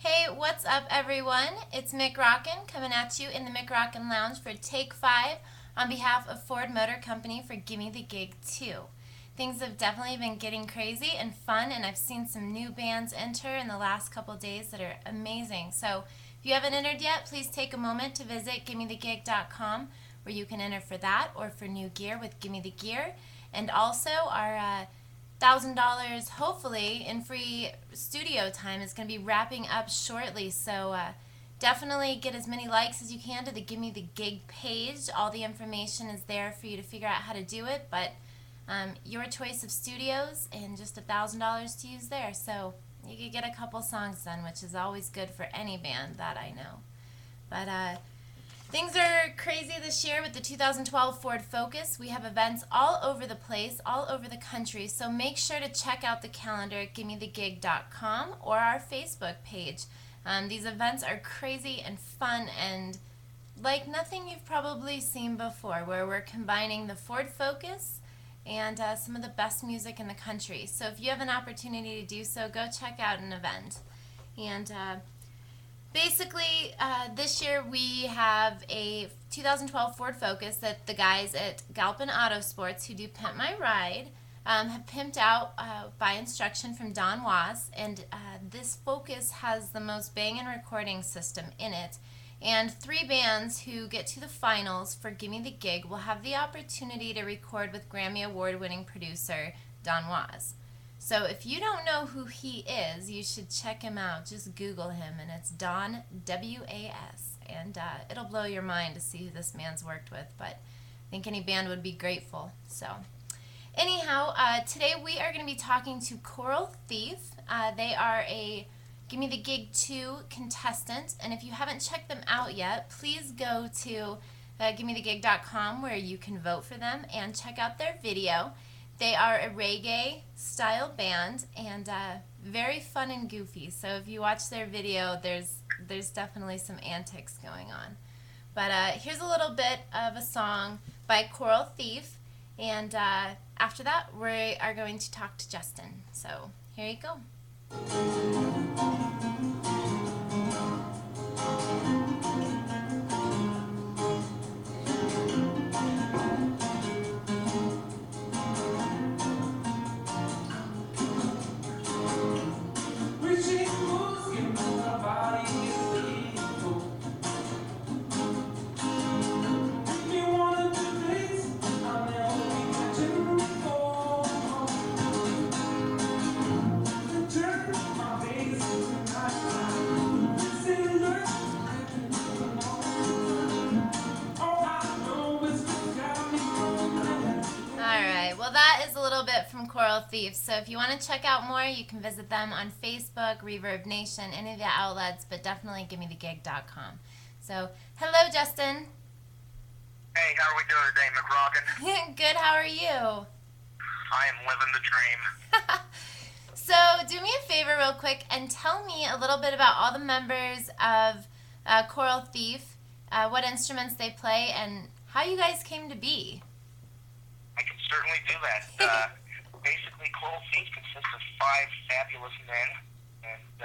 Hey, what's up, everyone? It's McRockin coming at you in the McRockin Lounge for Take 5 on behalf of Ford Motor Company for Gimme the Gig 2. Things have definitely been getting crazy and fun, and I've seen some new bands enter in the last couple days that are amazing. So if you haven't entered yet, please take a moment to visit gimmethegig.com where you can enter for that or for new gear with Gimme the Gear. And also our $1,000 hopefully in free studio time is going to be wrapping up shortly, so definitely get as many likes as you can to the Gimme the Gig page. All the information is there for you to figure out how to do it, but your choice of studios and just $1,000 to use there, so you could get a couple songs done, which is always good for any band that I know. But things are crazy this year with the 2012 Ford Focus. We have events all over the place, all over the country, so make sure to check out the calendar at gimmethegig.com or our Facebook page. These events are crazy and fun and like nothing you've probably seen before, where we're combining the Ford Focus and some of the best music in the country. So if you have an opportunity to do so, go check out an event. And basically, this year we have a 2012 Ford Focus that the guys at Galpin Auto Sports, who do Pimp My Ride, have pimped out by instruction from Don Was, and this Focus has the most banging recording system in it. And 3 bands who get to the finals for Gimme the Gig will have the opportunity to record with Grammy Award-winning producer Don Was. So if you don't know who he is, you should check him out. Just Google him, and it's Don, W-A-S. And it'll blow your mind to see who this man's worked with, but I think any band would be grateful. So anyhow, today we are going to be talking to Coral Thief. They are a Gimme the Gig 2 contestant, and if you haven't checked them out yet, please go to gimmethegig.com where you can vote for them and check out their video. They are a reggae style band and very fun and goofy. So if you watch their video, there's definitely some antics going on. But here's a little bit of a song by Coral Thief, and after that we are going to talk to Justin. So here you go. From Coral Thief. So if you want to check out more, you can visit them on Facebook, Reverb Nation, any of the outlets, but definitely gimmethegig.com. So, hello, Justin. Hey, how are we doing today, McRockin? Good, how are you? I am living the dream. So, do me a favor real quick and tell me a little bit about all the members of Coral Thief, what instruments they play, and how you guys came to be. I can certainly do that. Basically, Coral Thief consists of 5 fabulous men, and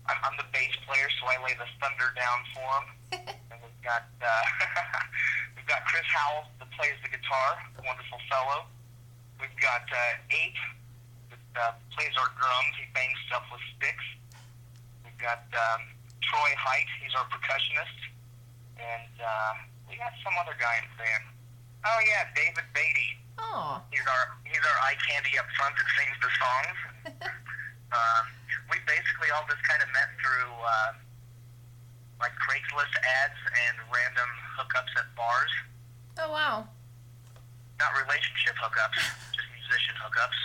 I'm the bass player, so I lay the thunder down for them. And we've got Chris Howell that plays the guitar, a wonderful fellow. We've got Ape that plays our drums. He bangs stuff with sticks. We've got Troy Height. He's our percussionist, and we got some other guy in the band. Oh yeah, David Beatty. Oh. He's our eye candy up front that sings the songs. We basically all just kind of met through like Craigslist ads and random hookups at bars. Oh wow. Not relationship hookups, just musician hookups.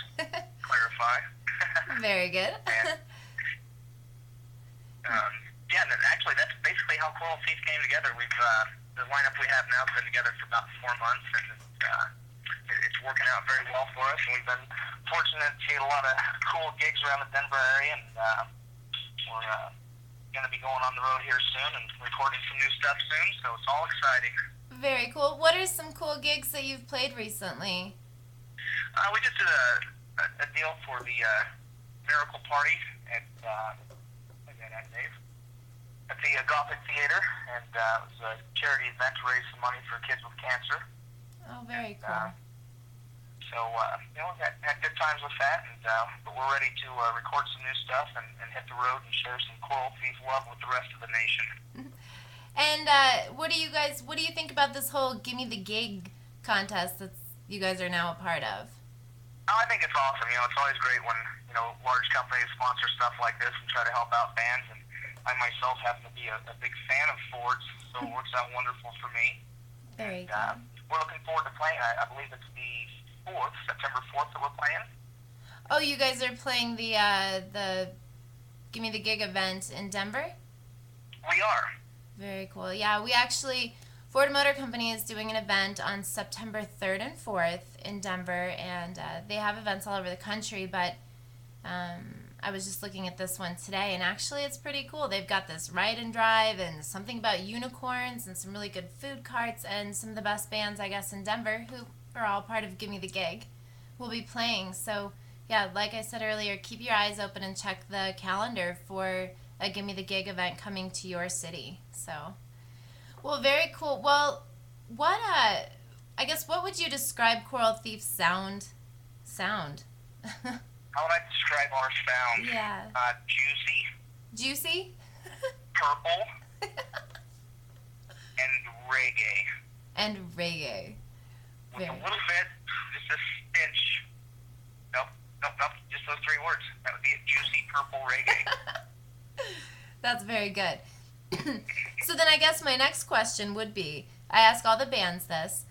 Clarify. Very good. And, yeah, actually that's basically how Coral Thief came together. We've the lineup we have now has been together for about 4 months, and it's working out very well for us. And we've been fortunate to get a lot of cool gigs around the Denver area, and we're going to be going on the road here soon and recording some new stuff soon, so it's all exciting. Very cool. What are some cool gigs that you've played recently? We just did a deal for the Miracle Party at that at, Dave? At the Gothic Theater, and it was a charity event to raise some money for kids with cancer. Oh, very cool. So, had good times with that, and but we're ready to record some new stuff and hit the road and share some Coral Thief love with the rest of the nation. And what do you think about this whole Gimme the Gig contest that you guys are now a part of? Oh, I think it's awesome. It's always great when, large companies sponsor stuff like this and try to help out bands, and I myself happen to be a big fan of Ford's, so it works out wonderful for me. Very good. We're looking forward to playing. I believe it's the 4th, September 4th that we're playing. Oh, you guys are playing the Gimme the Gig event in Denver? We are. Very cool. Yeah, Ford Motor Company is doing an event on September 3rd and 4th in Denver, and they have events all over the country, but I was just looking at this one today, and actually it's pretty cool. They've got this ride and drive and something about unicorns and some really good food carts, and some of the best bands, I guess, in Denver, who are all part of Gimme the Gig, will be playing. So, yeah, like I said earlier, keep your eyes open and check the calendar for a Gimme the Gig event coming to your city. So, well, very cool. Well, what would you describe Coral Thief's sound? How would I describe our sound? Yeah. Juicy. Juicy? Purple. and reggae. And reggae. With a little bit, just a stench. Nope, just those 3 words. That would be it. Juicy, purple, reggae. That's very good. So then I guess my next question would be, I ask all the bands this,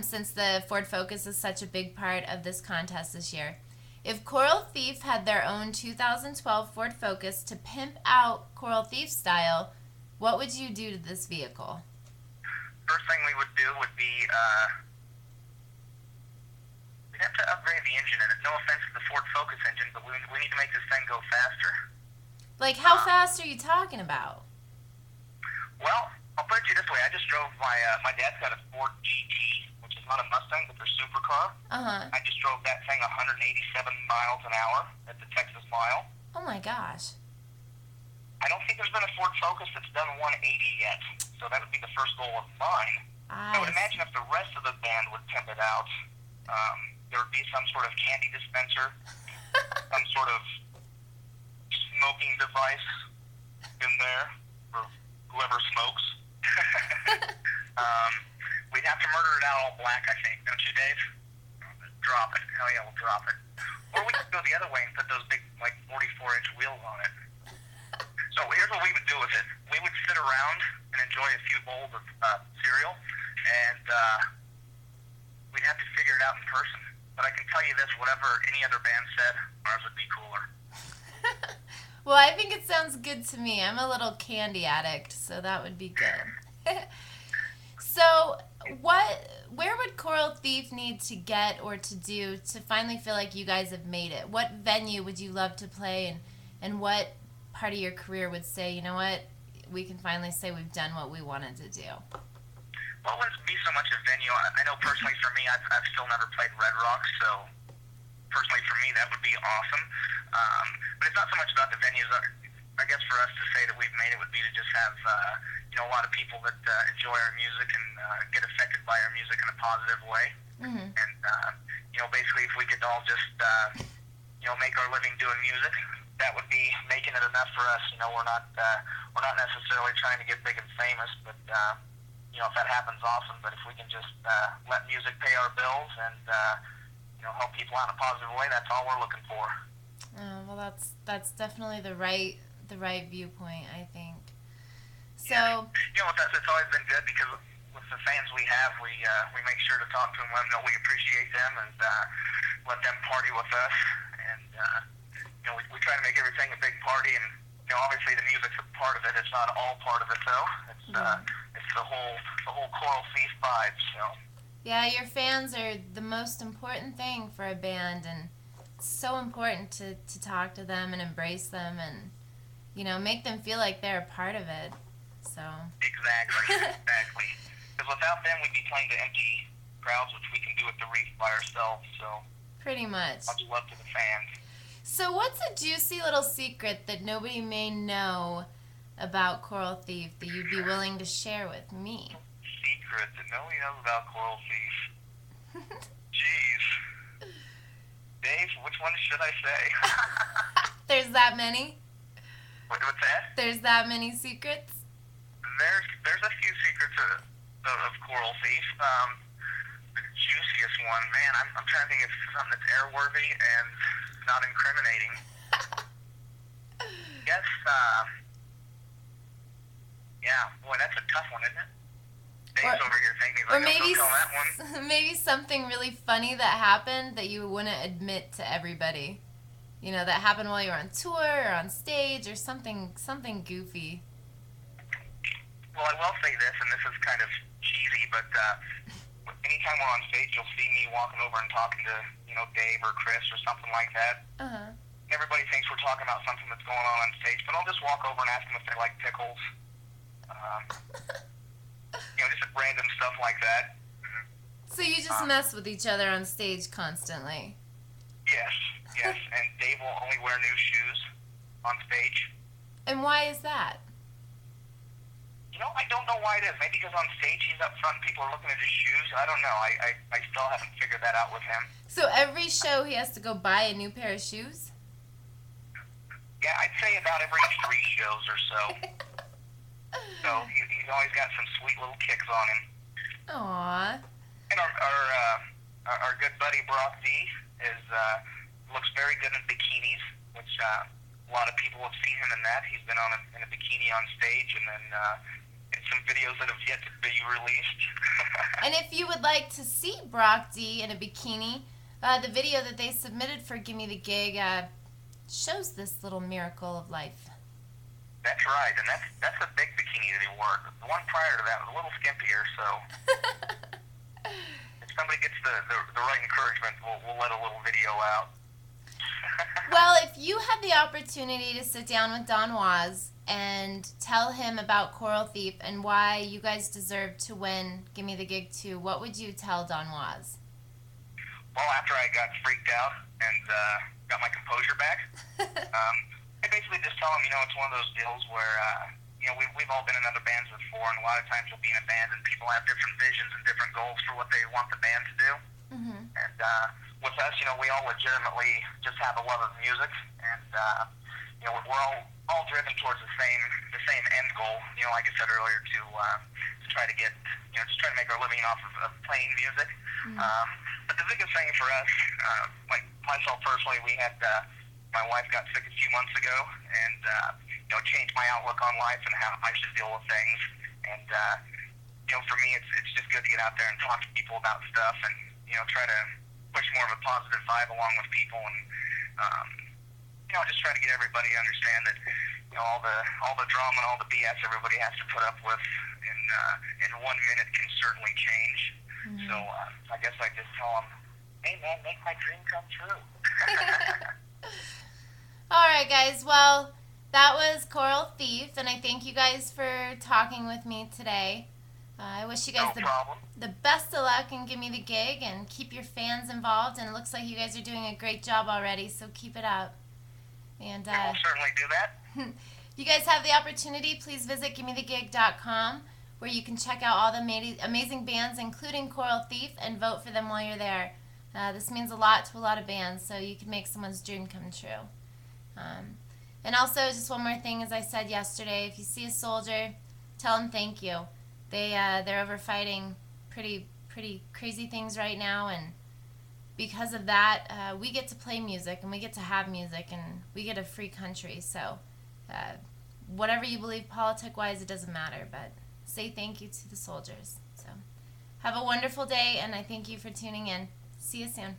since the Ford Focus is such a big part of this contest this year. If Coral Thief had their own 2012 Ford Focus to pimp out Coral Thief style, what would you do to this vehicle? First thing we would do would be, we'd have to upgrade the engine in it. No offense to the Ford Focus engine, but we need to make this thing go faster. Like, how fast are you talking about? Well, I'll put it to you this way. I just drove my dad's got a Ford GT, which is not a Mustang, but their supercar. Uh-huh. I just drove that thing 187 miles an hour at the Texas Mile. Oh, my gosh. I don't think there's been a Ford Focus that's done 180 yet, so that would be the first goal of mine. I would imagine if the rest of the band would pimp it out, there would be some sort of candy dispenser, some sort of smoking device in there for whoever smokes. We'd have to murder it out all black, I think, don't you, Dave? Drop it. Hell yeah, we'll drop it. Or we could go the other way and put those big, 44-inch wheels on it. So here's what we would do with it. We would sit around and enjoy a few bowls of cereal, and we'd have to figure it out in person. But I can tell you this, whatever any other band said, ours would be cooler. Well, I think it sounds good to me. I'm a little candy addict, so that would be good. So, where would Coral Thief need to get or to do to finally feel like you guys have made it? What venue would you love to play, and what part of your career would say, you know what, we can finally say we've done what we wanted to do? Well, it wouldn't be so much a venue. I know personally for me, I've still never played Red Rock, so personally for me that would be awesome. But it's not so much about the venues. I guess for us to say that we've made it would be to just have a lot of people that enjoy our music and get affected by our music in a positive way. Mm-hmm. And basically, if we could all just make our living doing music, that would be making it enough for us. We're not necessarily trying to get big and famous, but if that happens, awesome. But if we can just let music pay our bills and help people out in a positive way, that's all we're looking for. Well, that's definitely the right viewpoint, I think. So, it's always been good because with the fans we have, we make sure to talk to them, let them know we appreciate them, and let them party with us. And we try to make everything a big party, and obviously the music's a part of it. It's not all part of it though. It's the whole Coral Thief vibe. So. Yeah, your fans are the most important thing for a band, and it's so important to talk to them and embrace them and, make them feel like they're a part of it. So. Exactly. Because without them, we'd be playing to empty crowds, which we can do at the Reef by ourselves. So. Pretty much. Much love to the fans. So what's a juicy little secret that nobody may know about Coral Thief that you'd be willing to share with me? Secret that nobody knows about Coral Thief. Jeez. Dave, which one should I say? There's that many? What's that? There's that many secrets? There's a few secrets of Coral Thief. The juiciest one, man, I'm trying to think of something that's airworthy and not incriminating. Yes, yeah, boy, that's a tough one, isn't it? Dave's over here thinking, Or like, maybe, don't tell that one. maybe something really funny that happened that you wouldn't admit to everybody. You know, that happened while you were on tour or on stage or something goofy. Well, I will say this, and this is kind of cheesy, but anytime we're on stage, you'll see me walking over and talking to, Dave or Chris or something like that. Uh-huh. Everybody thinks we're talking about something that's going on stage, but I'll just walk over and ask them if they like pickles. Just random stuff like that. So you just mess with each other on stage constantly? Yes, and Dave will only wear new shoes on stage. And why is that? I don't know why it is. Maybe because on stage he's up front and people are looking at his shoes. I don't know. I still haven't figured that out with him. So every show he has to go buy a new pair of shoes? Yeah, I'd say about every 3 shows or so. So he's always got some sweet little kicks on him. Aww. And our good buddy Brock D looks very good in bikinis, which a lot of people have seen him in that. He's been in a bikini on stage, and then in some videos that have yet to be released. And if you would like to see Brock D in a bikini, the video that they submitted for Gimme the Gig shows this little miracle of life. That's right, and that's a big bikini that he wore. The one prior to that was a little skimpier, so if somebody gets the right encouragement, we'll let a little video out. Well, if you had the opportunity to sit down with Don Was and tell him about Coral Thief and why you guys deserve to win Gimme the Gig 2, what would you tell Don Was? Well, after I got freaked out and got my composure back, I basically just tell him, it's one of those deals where, we've all been in other bands before, and a lot of times you'll be in a band and people have different visions and different goals for what they want the band to do. Mm-hmm. And with us, we all legitimately just have a love of music, and we're all driven towards the same end goal. Like I said earlier, to try to get, just try to make our living off of playing music. Mm-hmm. But the biggest thing for us, like myself personally, we had my wife got sick a few months ago, and changed my outlook on life and how I should deal with things. And for me, it's just good to get out there and talk to people about stuff, and try to push more of a positive vibe along with people, and just try to get everybody to understand that all the drama and all the BS everybody has to put up with in 1 minute can certainly change. Mm-hmm. So I guess I just tell them, hey man, make my dream come true. All right, guys. Well, that was Coral Thief, and I thank you guys for talking with me today. I wish you guys the best of luck and Gimme the Gig, and keep your fans involved. And it looks like you guys are doing a great job already, so keep it up. And we'll certainly do that. You guys have the opportunity, please visit GimmeTheGig.com, where you can check out all the amazing bands, including Coral Thief, and vote for them while you're there. This means a lot to a lot of bands, so you can make someone's dream come true. And also, just one more thing, as I said yesterday, if you see a soldier, tell them thank you. They're over fighting pretty crazy things right now, and because of that, we get to play music, and we get to have music, and we get a free country. So whatever you believe politic-wise, it doesn't matter, but say thank you to the soldiers. So have a wonderful day, and I thank you for tuning in. See you soon.